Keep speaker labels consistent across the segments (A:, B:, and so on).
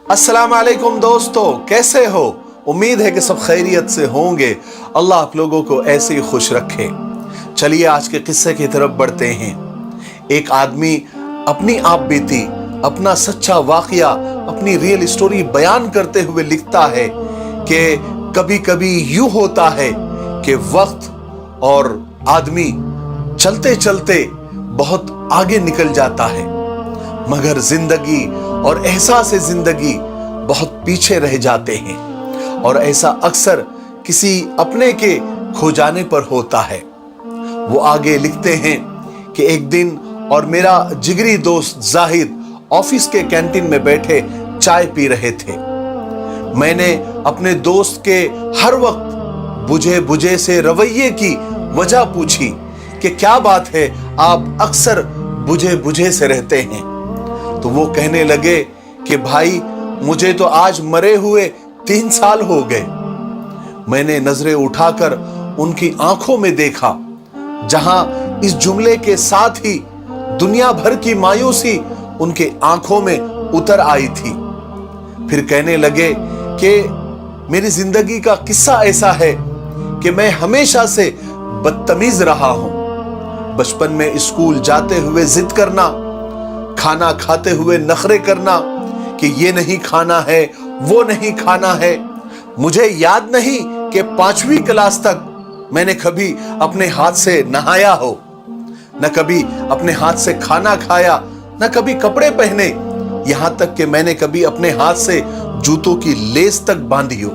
A: अस्सलाम वालेकुम दोस्तों, कैसे हो? उम्मीद है कि सब खैरियत से होंगे। अल्लाह आप लोगों को ऐसे ही खुश रखे। चलिए आज के किस्से की तरफ बढ़ते हैं। एक आदमी अपनी आप बीती, अपना सच्चा वाकया, अपनी रियल स्टोरी बयान करते हुए लिखता है कि कभी कभी यूं होता है कि वक्त और आदमी चलते चलते बहुत आगे निकल जाता है, मगर जिंदगी और एहसास जिंदगी बहुत पीछे रह जाते हैं। और ऐसा अक्सर किसी अपने के खो जाने पर होता है। वो आगे लिखते हैं कि एक दिन और मेरा जिगरी दोस्त जाहिद ऑफिस के कैंटीन में बैठे चाय पी रहे थे। मैंने अपने दोस्त के हर वक्त बुझे बुझे से रवैये की वजह पूछी कि क्या बात है, आप अक्सर बुझे बुझे से रहते हैं। तो वो कहने लगे कि भाई मुझे तो आज मरे हुए 3 साल हो गए। मैंने नजरें उठाकर उनकी आंखों में देखा, जहां इस जुमले के साथ ही दुनिया भर की मायूसी उनके आंखों में उतर आई थी। फिर कहने लगे कि मेरी जिंदगी का किस्सा ऐसा है कि मैं हमेशा से बदतमीज रहा हूं। बचपन में स्कूल जाते हुए जिद करना, खाना खाते हुए नखरे करना कि ये नहीं खाना है, वो नहीं खाना है। मुझे याद नहीं कि 5वीं क्लास तक मैंने कभी अपने हाथ से नहाया हो, न कभी अपने हाथ से खाना खाया, न कभी कपड़े पहने, यहां तक कि मैंने कभी अपने हाथ से जूतों की लेस तक बांधी हो।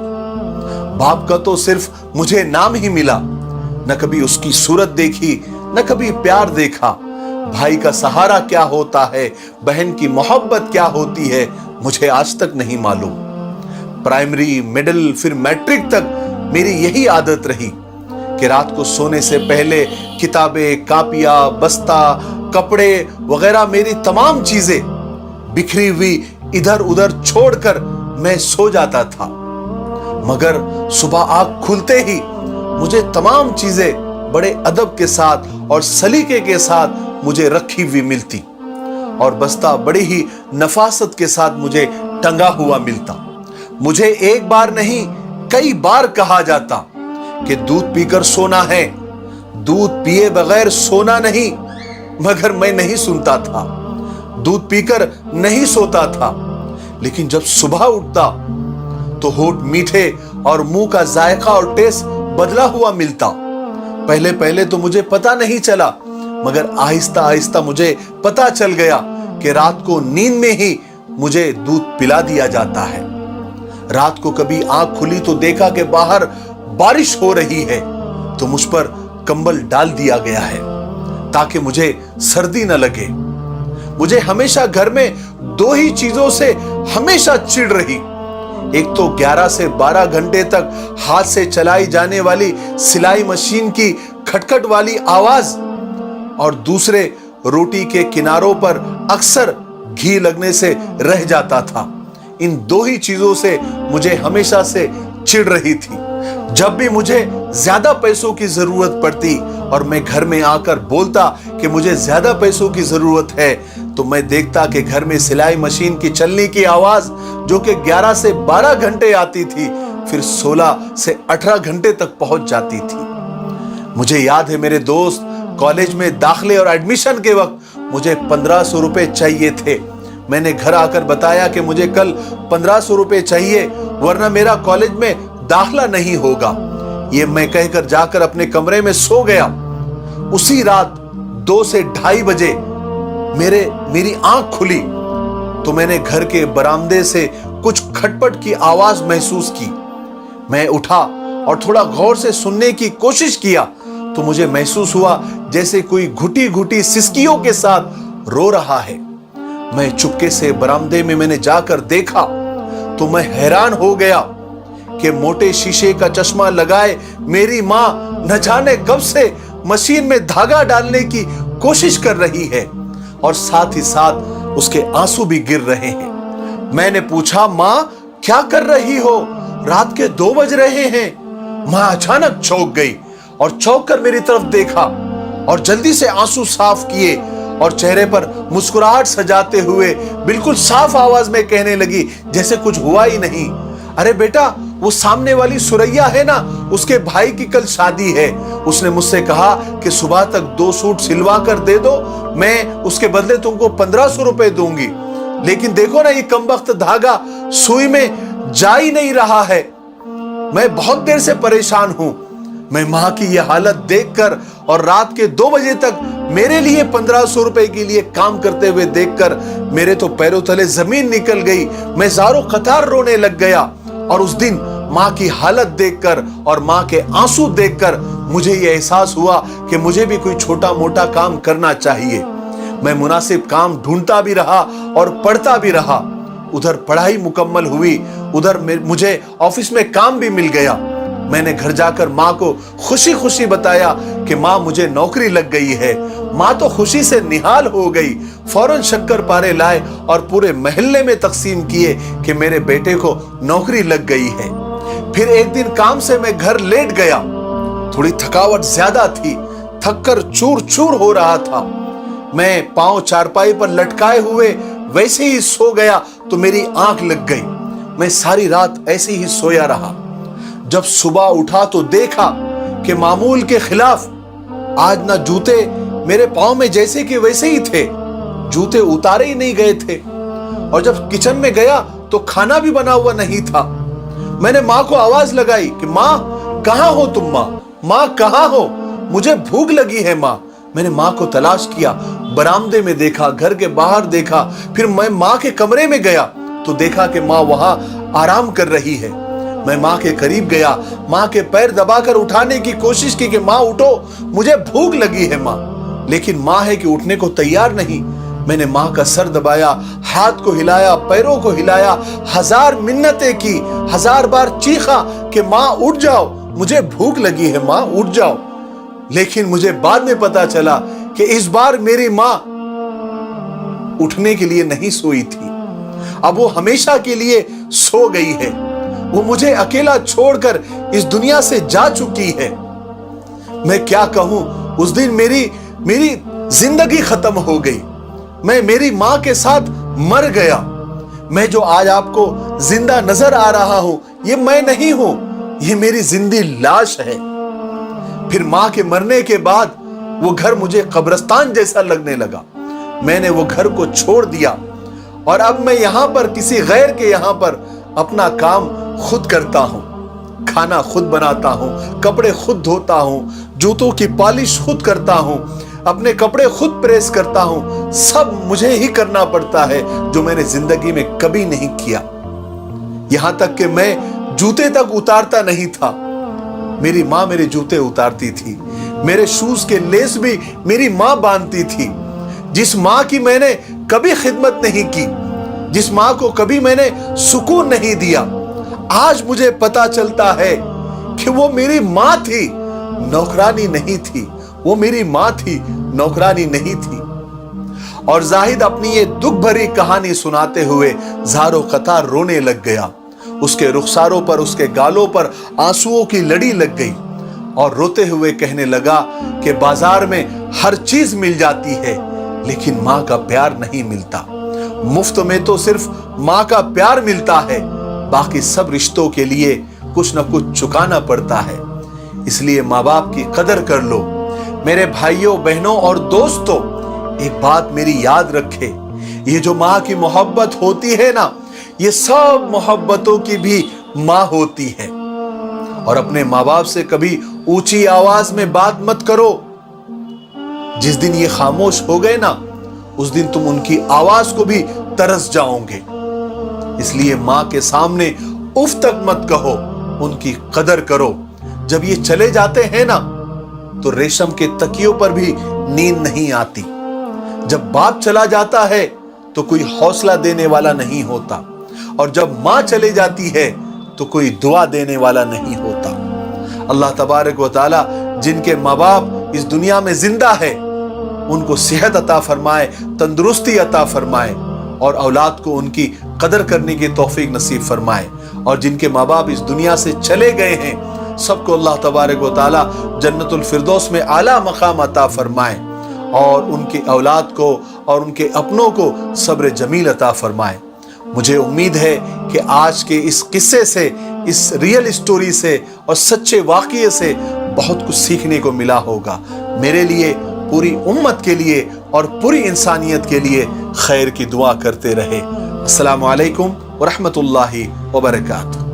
A: बाप का तो सिर्फ मुझे नाम ही मिला, न कभी उसकी सूरत देखी, न कभी प्यार देखा। भाई का सहारा क्या होता है, बहन की मोहब्बत क्या होती है, मुझे आज तक नहीं मालूम। प्राइमरी, मिडिल, फिर मैट्रिक तक मेरी यही आदत रही कि रात को सोने से पहले किताबें, कापियां, बस्ता, कपड़े वगैरह मेरी तमाम चीजें बिखरी हुई इधर उधर छोड़कर मैं सो जाता था। मगर सुबह आंख खुलते ही मुझे तमाम चीजें बड़े अदब के साथ और सलीके के साथ मुझे रखी हुई मिलती, और बस्ता बड़ी ही नफासत के साथ मुझे टंगा हुआ मिलता। मुझे एक बार नहीं कई बार कहा जाता कि दूध पीकर सोना है, दूध पिए बगैर सोना नहीं, मगर मैं नहीं सुनता था, दूध पीकर नहीं सोता था। लेकिन जब सुबह उठता तो होठ मीठे और मुंह का जायका और टेस्ट बदला हुआ मिलता। पहले पहले तो मुझे पता नहीं चला, मगर आहिस्ता आहिस्ता मुझे पता चल गया कि रात को नींद में ही मुझे दूध पिला दिया जाता है। रात को कभी आंख खुली तो देखा कि बाहर बारिश हो रही है, तो मुझ पर कंबल डाल दिया गया है ताकि मुझे सर्दी न लगे। मुझे हमेशा घर में 2 ही चीजों से हमेशा चिढ़ रही। एक तो 11 से 12 घंटे तक हाथ से चलाई जाने वाली सिलाई मशीन की खटखट वाली आवाज, और दूसरे रोटी के किनारों पर अक्सर घी लगने से रह जाता था। इन 2 ही चीजों से मुझे हमेशा से चिढ़ रही थी। जब भी मुझे ज्यादा पैसों की जरूरत पड़ती और मैं घर में आकर बोलता कि मुझे ज्यादा पैसों की जरूरत है, तो मैं देखता कि घर में सिलाई मशीन की चलने की आवाज जो कि 11 से 12 घंटे आती थी, फिर 16 से 18 घंटे तक पहुंच जाती थी। मुझे याद है मेरे दोस्त कॉलेज में दाखिले और एडमिशन के वक्त मुझे 1500 रुपए चाहिए थे। मैंने घर आकर बताया कि मुझे कल 1500 रुपए चाहिए, वरना मेरा कॉलेज में दाखिला नहीं होगा। ये मैं कहकर जाकर अपने कमरे में सो गया। उसी रात 2 से 2:30 बजे मेरी आंख खुली तो मैंने घर के बरामदे से कुछ खटपट की आवाज महसूस की। मैं उठा और थोड़ा गौर से सुनने की कोशिश किया तो मुझे महसूस हुआ जैसे कोई घुटी घुटी सिसकियों के साथ रो रहा है। मैं चुपके से बरामदे में मैंने जाकर देखा तो मैं हैरान हो गया कि मोटे शीशे का चश्मा लगाए मेरी मां न जाने कब से मशीन में धागा डालने की कोशिश कर रही है, और साथ ही साथ उसके आंसू भी गिर रहे हैं। मैंने पूछा, मां क्या कर रही हो, रात के 2 बज रहे हैं। मां अचानक चौंक गई और चौंक कर मेरी तरफ देखा और जल्दी से आंसू साफ किए और चेहरे पर मुस्कुराहट सजाते हुए बिल्कुल साफ आवाज में कहने लगी जैसे कुछ हुआ ही नहीं, अरे बेटा वो सामने वाली सुरैया है ना, उसके भाई की कल शादी है। उसने मुझसे कहा कि सुबह तक 2 सूट सिलवा कर दे दो, मैं उसके बदले तुमको 1500 रुपए दूंगी। लेकिन देखो ना ये कमबख्त धागा सुई में जा ही नहीं रहा है। मैं बहुत देर से परेशान हूं। मैं मां की ये हालत देखकर और रात के 2 बजे तक मेरे लिए 1500 रुपए के लिए काम करते हुए देखकर मेरे तो पैरों तले जमीन निकल गई। मैं ज़ारो कतार रोने लग गया। और उस दिन मां की हालत देखकर और मां के आंसू देखकर मुझे यह एहसास हुआ कि मुझे भी कोई छोटा मोटा काम करना चाहिए। मैं मुनासिब काम ढूंढता भी रहा और पढ़ता भी रहा। उधर पढ़ाई मुकम्मल हुई, उधर मुझे ऑफिस में काम भी मिल गया। मैंने घर जाकर माँ को खुशी खुशी बताया कि माँ मुझे नौकरी लग गई है। माँ तो खुशी से निहाल हो गई, फौरन शक्कर पारे लाए और पूरे मोहल्ले में तकसीम किए कि मेरे बेटे को नौकरी लग गई है। फिर एक दिन काम से मैं घर लेट गया। थोड़ी थकावट ज्यादा थी, थककर चूर चूर हो रहा था। मैं पांव चारपाई पर लटकाए हुए वैसे ही सो गया तो मेरी आंख लग गई। मैं सारी रात ऐसे ही सोया रहा। जब सुबह उठा तो देखा कि मामूल के खिलाफ आज ना जूते मेरे पांव में जैसे कि वैसे ही थे, जूते उतारे ही नहीं गए थे। और जब किचन में गया तो खाना भी बना हुआ नहीं था। मैंने माँ को आवाज लगाई कि माँ कहाँ हो तुम, माँ कहाँ हो, मुझे भूख लगी है माँ। मैंने माँ को तलाश किया, बरामदे में देखा, घर के बाहर देखा। फिर मैं माँ के कमरे में गया तो देखा कि माँ वहां आराम कर रही है। मैं माँ के करीब गया, माँ के पैर दबाकर उठाने की कोशिश की कि माँ उठो, मुझे भूख लगी है माँ। लेकिन माँ है कि उठने को तैयार नहीं। मैंने माँ का सर दबाया, हाथ को हिलाया, पैरों को हिलाया, 1000 मिन्नतें की, 1000 बार चीखा कि माँ उठ जाओ, मुझे भूख लगी है माँ, उठ जाओ। लेकिन मुझे बाद में पता चला कि इस बार मेरी माँ उठने के लिए नहीं सोई थी। अब वो हमेशा के लिए सो गई है। वो मुझे अकेला छोड़कर इस दुनिया से जा चुकी है। मैं क्या कहूं, उस दिन मेरी जिंदगी खत्म हो गई। मैं मेरी मां के साथ मर गया। मैं जो आज आपको जिंदा नजर आ रहा हूं, ये मैं नहीं हूं, ये मेरी जिंदी लाश है। फिर मां के मरने के बाद वो घर मुझे कब्रिस्तान जैसा लगने लगा। मैंने वो घर को छोड़ दिया और अब मैं यहां पर किसी गैर के यहां पर अपना काम खुद करता हूं। खाना खुद बनाता हूं, कपड़े खुद धोता हूं, जूतों की पॉलिश खुद करता हूं, अपने कपड़े खुद प्रेस करता हूं। सब मुझे ही करना पड़ता है, जो मैंने जिंदगी में कभी नहीं किया। यहां तक कि मैं जूते तक उतारता नहीं था, मेरी मां मेरे जूते उतारती थी। मेरे शूज के लेस भी मेरी मां बांधती थी। जिस मां की मैंने कभी खिदमत नहीं की, जिस मां को कभी मैंने सुकून नहीं दिया, आज मुझे पता चलता है कि वो मेरी मां थी, नौकरानी नहीं थी। वो मेरी मां थी, नौकरानी नहीं थी। और जाहिद अपनी ये दुख भरी कहानी सुनाते हुए ज़ारो कतार रोने लग गया। उसके रुखसारों पर, उसके गालों पर आंसुओं की लड़ी लग गई और रोते हुए कहने लगा कि बाजार में हर चीज मिल जाती है, लेकिन मां का प्यार नहीं मिलता। मुफ्त में तो सिर्फ मां का प्यार मिलता है, बाकी सब रिश्तों के लिए कुछ न कुछ चुकाना पड़ता है। इसलिए माँ बाप की कदर कर लो। मेरे भाइयों, बहनों और दोस्तों, एक बात मेरी याद रखे, ये जो माँ की मोहब्बत होती है ना, ये सब मोहब्बतों की भी माँ होती है। और अपने माँ बाप से कभी ऊंची आवाज में बात मत करो। जिस दिन ये खामोश हो गए ना, उस दिन तुम उनकी आवाज को भी तरस जाओगे। इसलिए माँ के सामने उफ तक मत कहो, उनकी कदर करो। जब ये चले जाते हैं ना, तो रेशम के तकियों पर भी नींद नहीं आती। जब बाप चला जाता है तो कोई हौसला देने वाला नहीं होता, और जब मां चली जाती है तो कोई दुआ देने वाला नहीं होता। अल्लाह तबारक व तआला जिनके माँ बाप इस दुनिया में जिंदा है, उनको सेहत अता फरमाए, तंदुरुस्ती अता फरमाए, और औलाद को उनकी कदर करने की तौफीक नसीब फरमाए। और जिनके माँ बाप इस दुनिया से चले गए हैं, सबको अल्लाह तबारक व तआला जन्नतुल फिरदौस में आला मकाम अता फरमाए। اور ان کی اولاد کو اور ان کے اپنوں کو صبر جمیل عطا فرمائے۔ مجھے امید ہے کہ آج کے اس قصے سے، اس ریئل اسٹوری سے اور سچے واقعے سے بہت کچھ سیکھنے کو ملا ہوگا۔ میرے لیے، پوری امت کے لیے اور پوری انسانیت کے لیے خیر کی دعا کرتے رہے۔ السلام علیکم ورحمۃ اللہ وبرکاتہ۔